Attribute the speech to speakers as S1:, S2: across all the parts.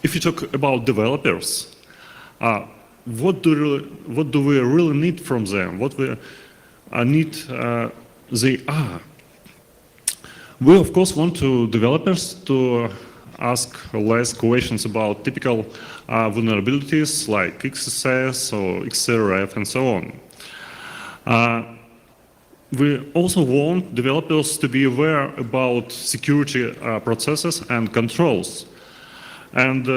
S1: if you talk about developers, what do we really need from them? What we need they are? We of course want developers to ask less questions about typical vulnerabilities like XSS or XRF and so on. We also want developers to be aware about security processes and controls. And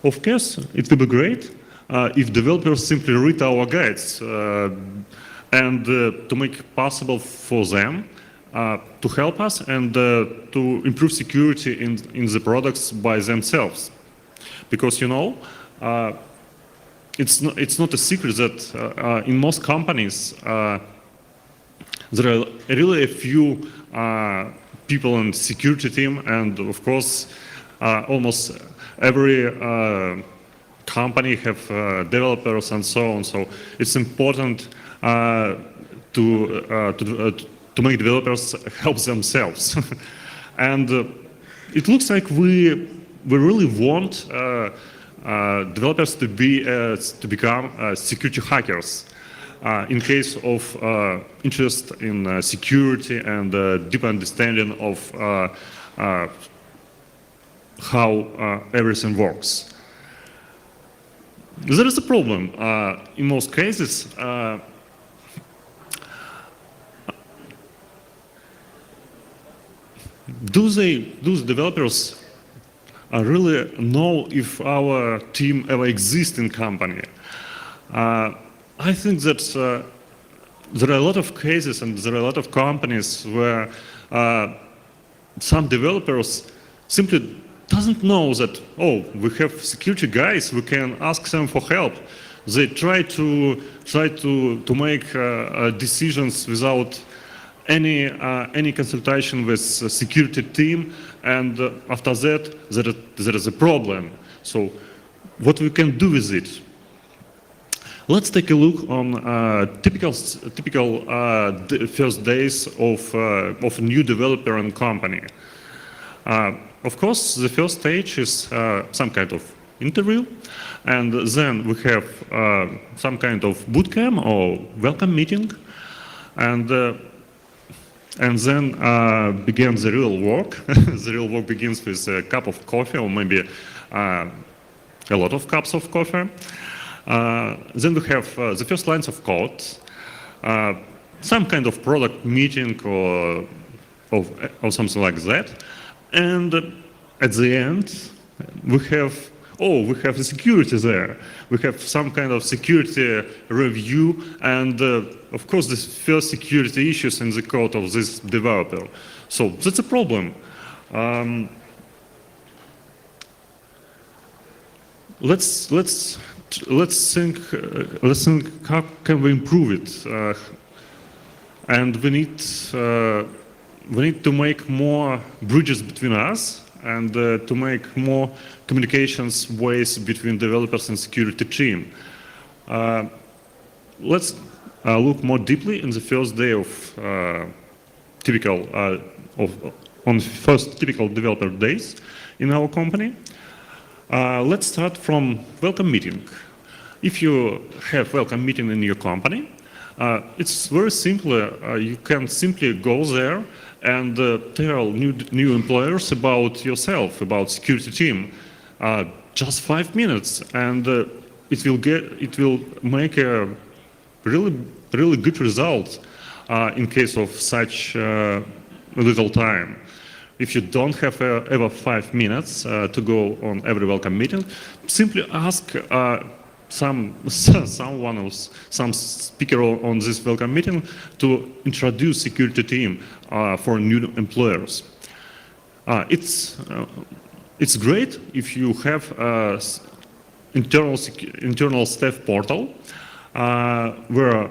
S1: of course, it would be great if developers simply read our guides and to make it possible for them to help us and to improve security in the products by themselves. Because, you know, it's not a secret that in most companies there are really a few people in the security team, and of course almost every company have developers and so on. So it's important to make developers help themselves. And it looks like we really want developers to become security hackers in case of interest in security and deep understanding of how everything works. There is a problem. In most cases, do developers really know if our team ever exists in company? I think that there are a lot of cases and there are a lot of companies where some developers simply doesn't know that, oh, we have security guys, we can ask them for help. They try to make decisions without any consultation with the security team, and after that there is a problem. So what we can do with it? Let's take a look on typical first days of a new developer and company. Of course, the first stage is some kind of interview, and then we have some kind of bootcamp or welcome meeting, and then begins the real work. The real work begins with a cup of coffee, or maybe a lot of cups of coffee. Then we have the first lines of code, some kind of product meeting or something like that. And at the end, we have the security there. We have some kind of security review, and of course, the first security issues in the code of this developer. So that's a problem. Let's think how can we improve it, and we need to make more bridges between us and to make more communications ways between developers and security team. Let's look more deeply in the first day of first typical developer days in our company. Let's start from welcome meeting. If you have welcome meeting in your company, it's very simple. You can simply go there and tell new employers about yourself, about security team. Just 5 minutes, and it will make a really good result in case of such little time. If you don't have ever 5 minutes to go on every welcome meeting, simply ask some speaker on this welcome meeting to introduce security team for new employers. It's great if you have internal staff portal where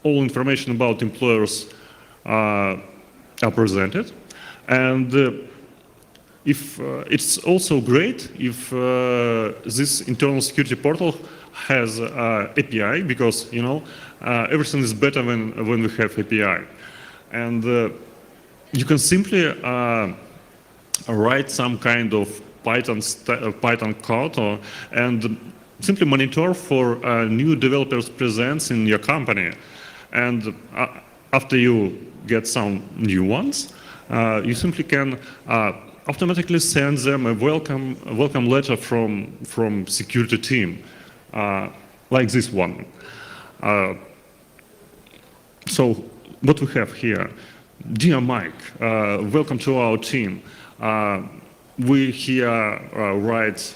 S1: all information about employers are presented, and if it's also great if this internal security portal has API, because you know everything is better when we have API, and you can simply write some kind of Python code and simply monitor for new developers' presence in your company. And after you get some new ones, you simply can automatically send them a welcome letter from security team, like this one. So what we have here, dear Mike, welcome to our team. We here write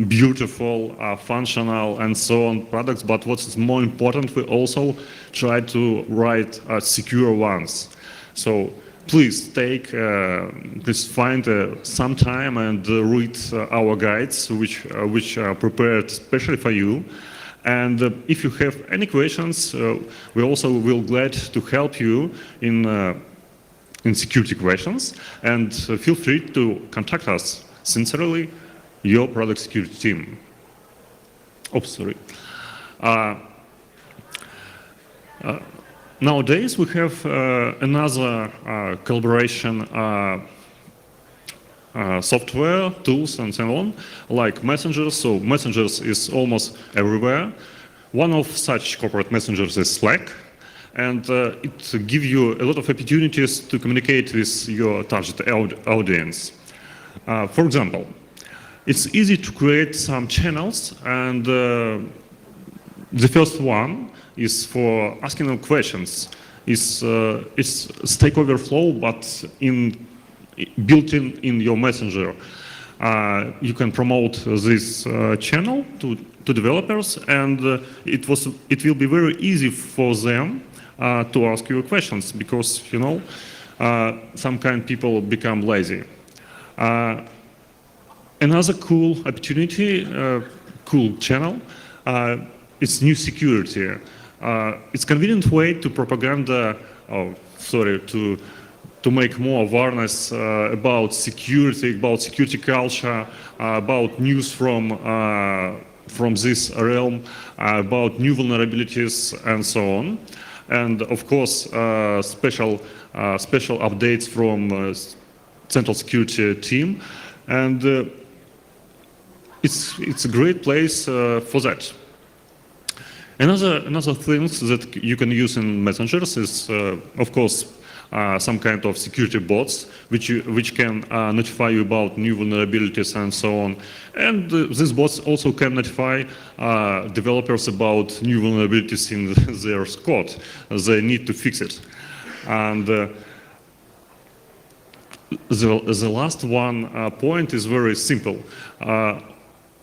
S1: beautiful, functional, and so on products, but what's more important, we also try to write secure ones. So please please find some time and read our guides, which are prepared especially for you. And if you have any questions, we also will glad to help you in security questions. And feel free to contact us. Sincerely, your product security team. Oops, sorry. Nowadays, we have another collaboration software, tools, and so on, like messengers. So messengers is almost everywhere. One of such corporate messengers is Slack, and it gives you a lot of opportunities to communicate with your target audience. For example, it's easy to create some channels, and the first one is for asking them questions. It's Stack Overflow, but built in your messenger. You can promote this channel to developers, and it will be very easy for them to ask you questions, because some kind of people become lazy. Another cool opportunity, cool channel, it's new security. It's a convenient way to to make more awareness about security culture, about news from this realm, about new vulnerabilities, and so on. And of course, special updates from Central Security team, and it's a great place for that. Another things that you can use in messengers is, of course, some kind of security bots which can notify you about new vulnerabilities and so on. And these bots also can notify developers about new vulnerabilities in their code. They need to fix it. And the last one point is very simple.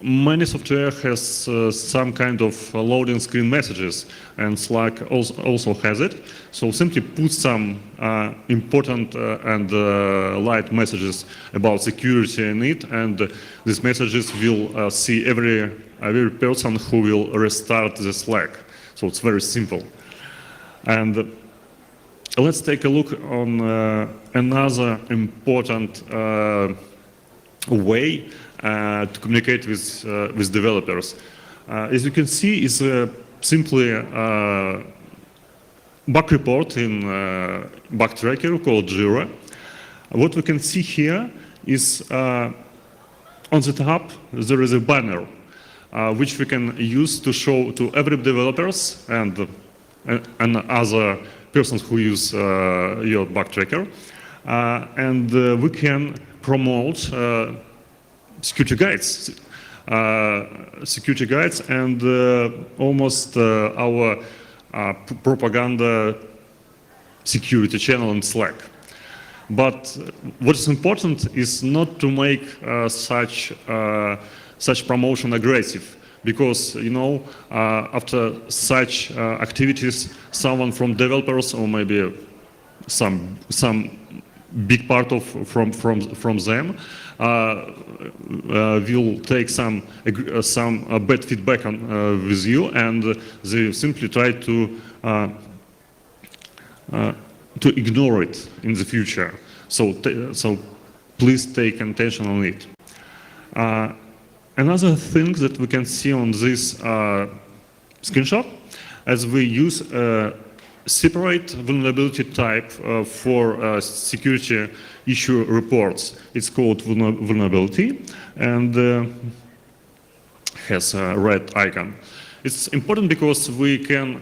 S1: Many software has some kind of loading screen messages, and Slack also has it. So simply put some important and light messages about security in it, and these messages will see every person who will restart the Slack. So it's very simple. And let's take a look on another important way to communicate with developers. As you can see, it's simply a bug report in bug tracker called Jira. What we can see here is on the top there is a banner which we can use to show to every developers and other persons who use your bug tracker, and we can promote security guides, and almost our propaganda security channel in Slack. But what is important is not to make such promotion aggressive, because after such activities, someone from developers or maybe some big part from them will take some bad feedback with you, and they simply try to ignore it in the future. So please take attention on it. Another thing that we can see on this screenshot, as we use separate vulnerability type for security issue reports. It's called vulnerability and has a red icon. It's important because we can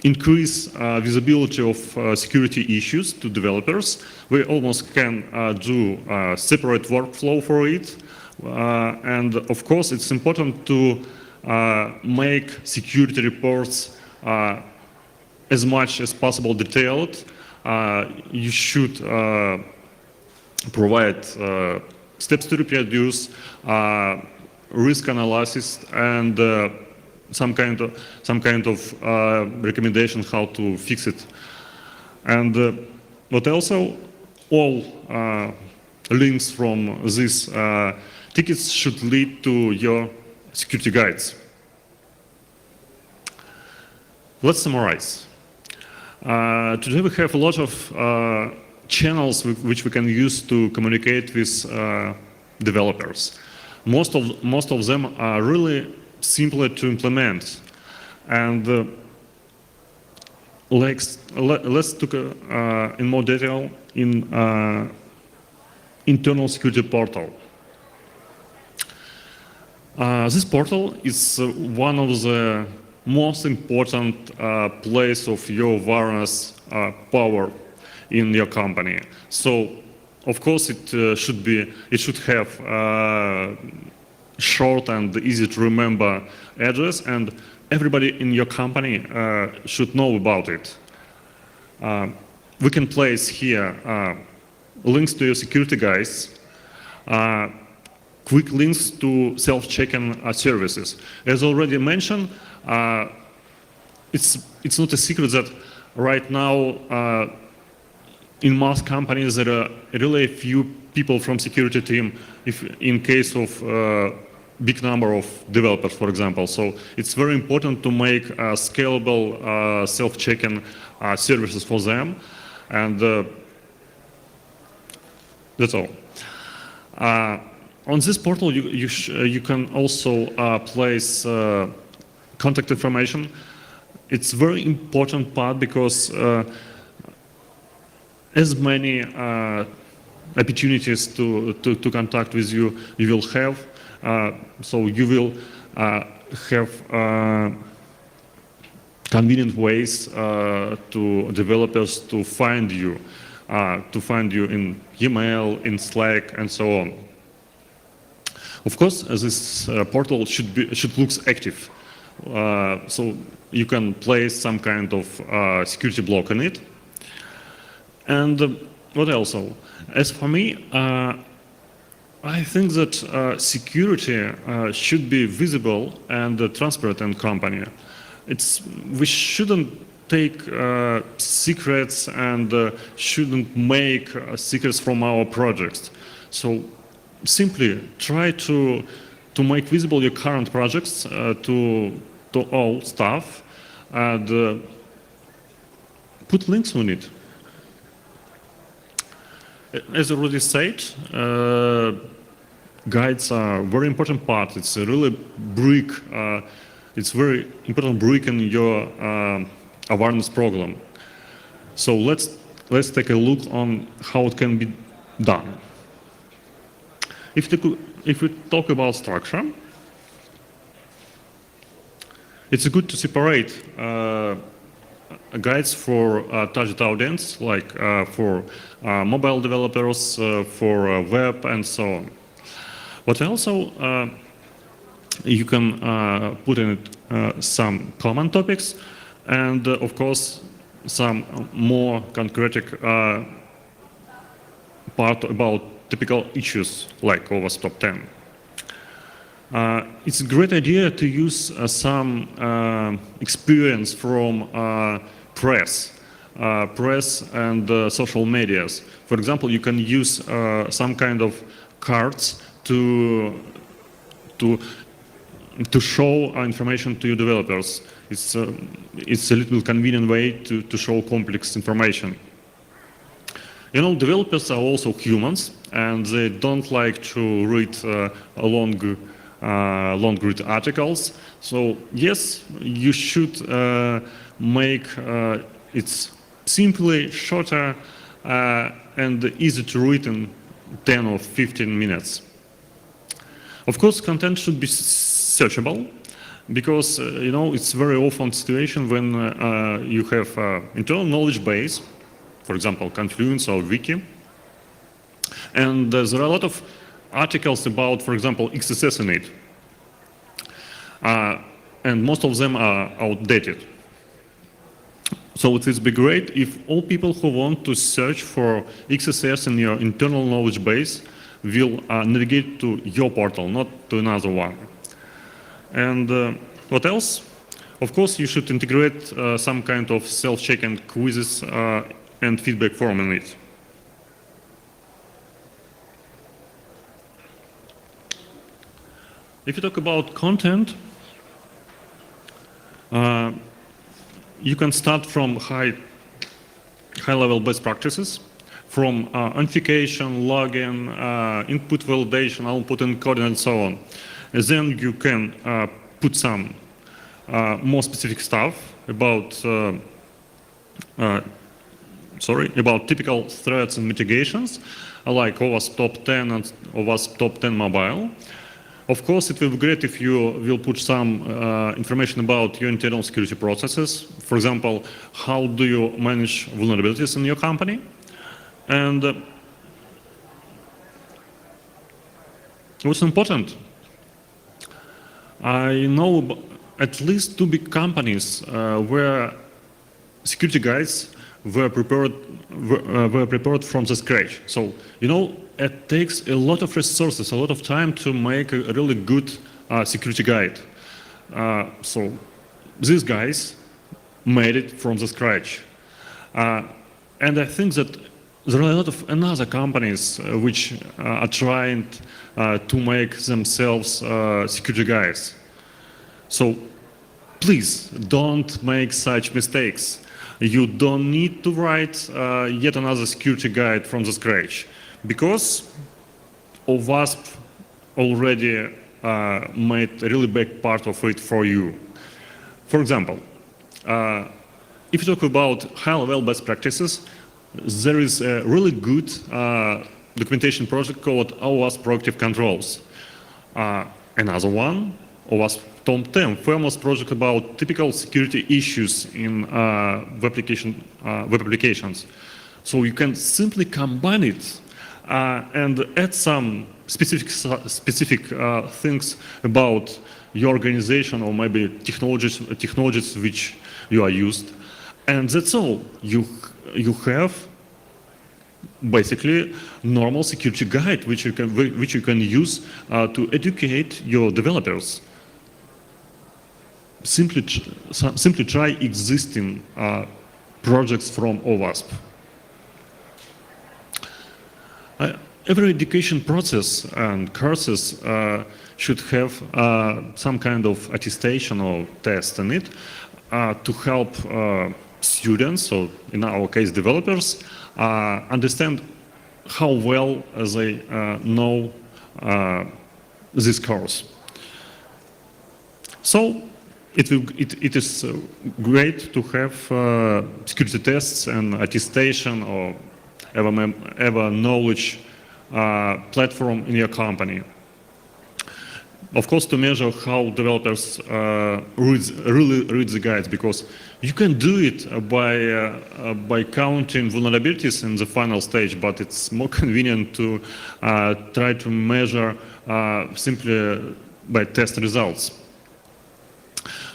S1: increase visibility of security issues to developers. We almost can do a separate workflow for it. And of course, it's important to make security reports as much as possible detailed. You should provide steps to reproduce, risk analysis, and some kind of recommendation how to fix it. And but also all links from these tickets should lead to your security guides. Let's summarize. Today we have a lot of channels which we can use to communicate with developers. Most of them are really simpler to implement. And let's look in more detail in internal security portal. This portal is one of the most important place of your awareness power in your company. So, of course, it should have short and easy to remember address, and everybody in your company should know about it. We can place here links to your security guides, quick links to self-checking services. As already mentioned, it's not a secret that right now in most companies there are really few people from security team in case of big number of developers, for example. So it's very important to make scalable self-checking services for them, and that's all. On this portal, you can also place contact information. It's a very important part because as many opportunities to contact with you will have, so you will have convenient ways to developers to find you in email, in Slack, and so on. Of course, this portal should look active, so you can place some kind of security block in it. And what else? As for me, I think that security should be visible and transparent in company. We shouldn't take secrets and shouldn't make secrets from our projects. So simply try to make visible your current projects to all staff and put links on it. As I already said, guides are a very important part. It's a really brick. It's very important brick in your awareness program. So let's take a look on how it can be done. If we talk about structure, it's good to separate guides for target audience, like for mobile developers, for web, and so on. But also, you can put in it some common topics, and of course, some more concrete part about typical issues like OWASP Top 10. It's a great idea to use some experience from press and social medias. For example, you can use some kind of cards to show information to your developers. It's a little convenient way to show complex information. You know, developers are also humans, and they don't like to read long long read articles. So yes, you should make it simply shorter and easy to read in 10 or 15 minutes. Of course, content should be searchable, because it's very often situation when you have internal knowledge base, for example, Confluence or Wiki, and there are a lot of articles about, for example, XSS in it, and most of them are outdated. So it would be great if all people who want to search for XSS in your internal knowledge base will navigate to your portal, not to another one. And what else? Of course, you should integrate some kind of self-checking quizzes and feedback form in it. If you talk about content, you can start from high-level best practices, from authentication, login, input validation, output encoding, and so on. And then you can put some more specific stuff about typical threats and mitigations, like OWASP Top 10 and OWASP Top 10 Mobile. Of course, it will be great if you will put some information about your internal security processes. For example, how do you manage vulnerabilities in your company? And what's important? I know at least 2 big companies where security guides were prepared from the scratch. So it takes a lot of resources, a lot of time to make a really good security guide. So these guys made it from the scratch, and I think that there are a lot of other companies which are trying to make themselves security guides. So please don't make such mistakes. You don't need to write yet another security guide from the scratch, because OWASP already made a really big part of it for you. For example, if you talk about high-level best practices, there is a really good documentation project called OWASP Proactive Controls. Another one, OWASP Top 10, famous project about typical security issues in web applications. So you can simply combine it and add some specific things about your organization, or maybe technologies which you are used, and that's all. You have basically normal security guide which you can use to educate your developers. Simply try existing projects from OWASP. Every education process and courses should have some kind of attestation or test in it to help students, or in our case developers, understand how well they know this course. So it is great to have security tests and attestation or ever knowledge platform in your company. Of course, to measure how developers really read the guides, because you can do it by counting vulnerabilities in the final stage, but it's more convenient to try to measure simply by test results.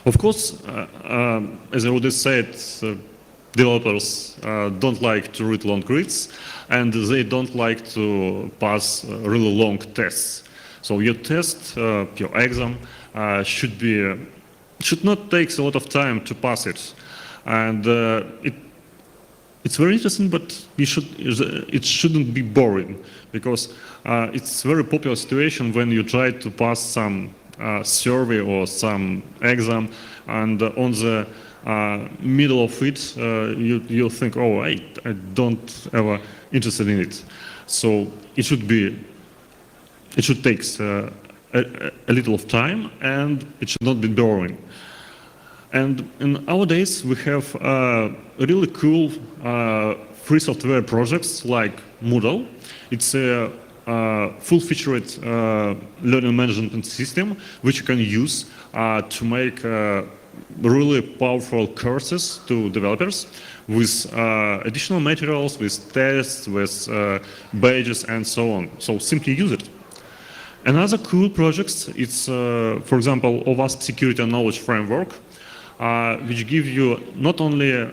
S1: Of course, as I already said, developers don't like to read long reads, and they don't like to pass really long tests. So your test, your exam, should not take a lot of time to pass it. And it's very interesting, but it shouldn't be boring, because it's a very popular situation when you try to pass some survey or some exam, and on the middle of it, you think, oh, I don't ever interested in it. So it should take a little of time, and it should not be boring. And in our days, we have really cool free software projects like Moodle. It's a full-featured learning management system which you can use to make really powerful courses to developers with additional materials, with tests, with badges, and so on. So simply use it. Another cool project is, for example, OWASP Security and Knowledge Framework, which give you not only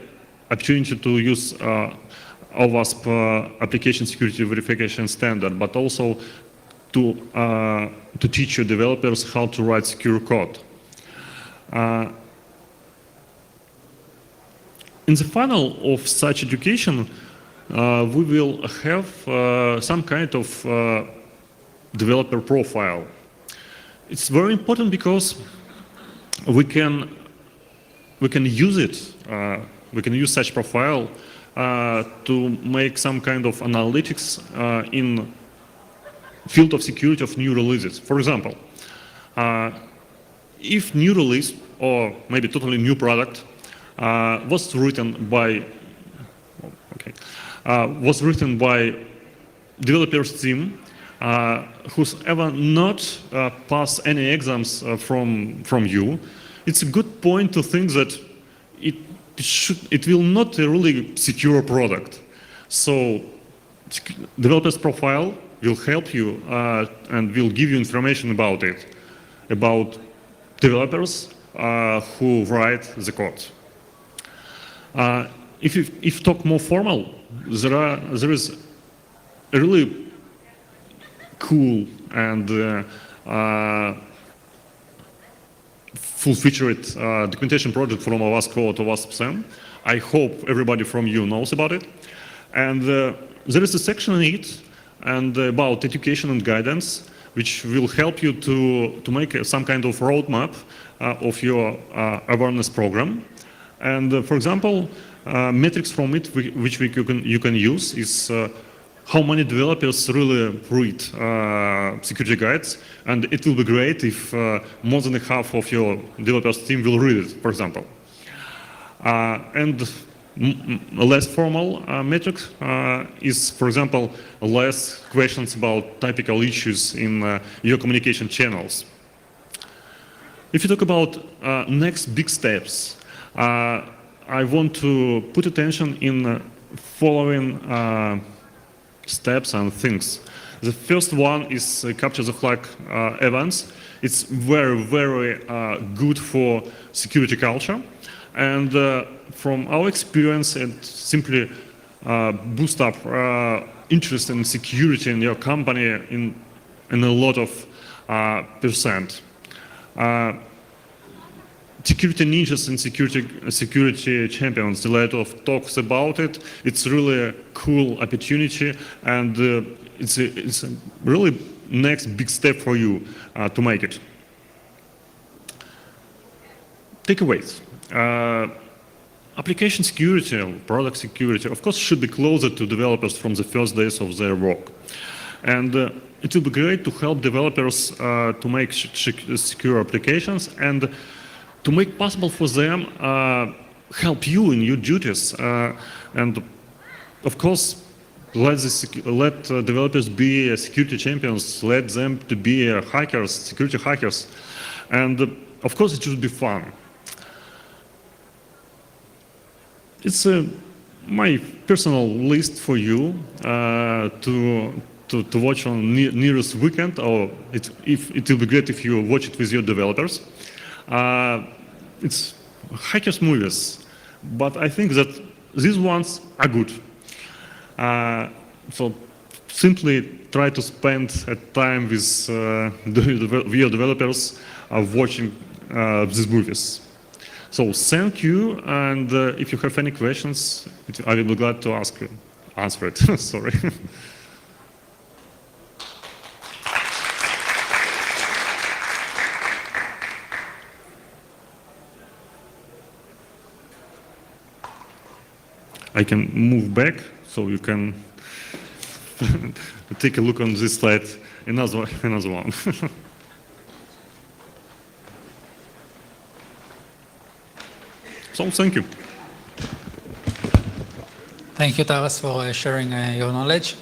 S1: opportunity to use OWASP application security verification standard, but also to teach your developers how to write secure code. In the final of such education, we will have some kind of developer profile. It's very important because we can use it. We can use such profile to make some kind of analytics in field of security of new releases. For example, if new release or maybe totally new product was written by developers team who's ever not passed any exams from you, it's a good point to think that it will not a really secure product. So developer's profile will help you and will give you information about it, about developers who write the code. If talk more formal, there is a really cool and full-featured documentation project from OWASP called OWASP. I hope everybody from you knows about it. And there is a section in it and about education and guidance, which will help you to make some kind of roadmap of your awareness program. And for example, metrics from it which you can use is how many developers really read security guides, and it will be great if more than half of your developers team will read it, for example. And less formal metric is, for example, less questions about typical issues in your communication channels. If you talk about next big steps, I want to put attention in following steps and things. The first one is capture the flag events. It's very, very good for security culture. And from our experience, it simply boost up interest in security in your company in a lot of percent. Security ninjas and security champions, a lot of talks about it. It's really a cool opportunity, and it's a really next big step for you to make it. Takeaways. Application security, product security, of course, should be closer to developers from the first days of their work. And it will be great to help developers to make secure applications and to make possible for them help you in your duties. And of course, let developers be security champions, let them to be hackers, security hackers. And of course, it should be fun. It's my personal list for you to watch on nearest weekend, or it will be great if you watch it with your developers. It's hackers movies, but I think that these ones are good. So simply try to spend time with your developers watching these movies. So thank you, and if you have any questions, I will be glad to answer it. Sorry. I can move back, so you can take a look on this slide, another one. So thank you.
S2: Thank you, Taras, for sharing your knowledge.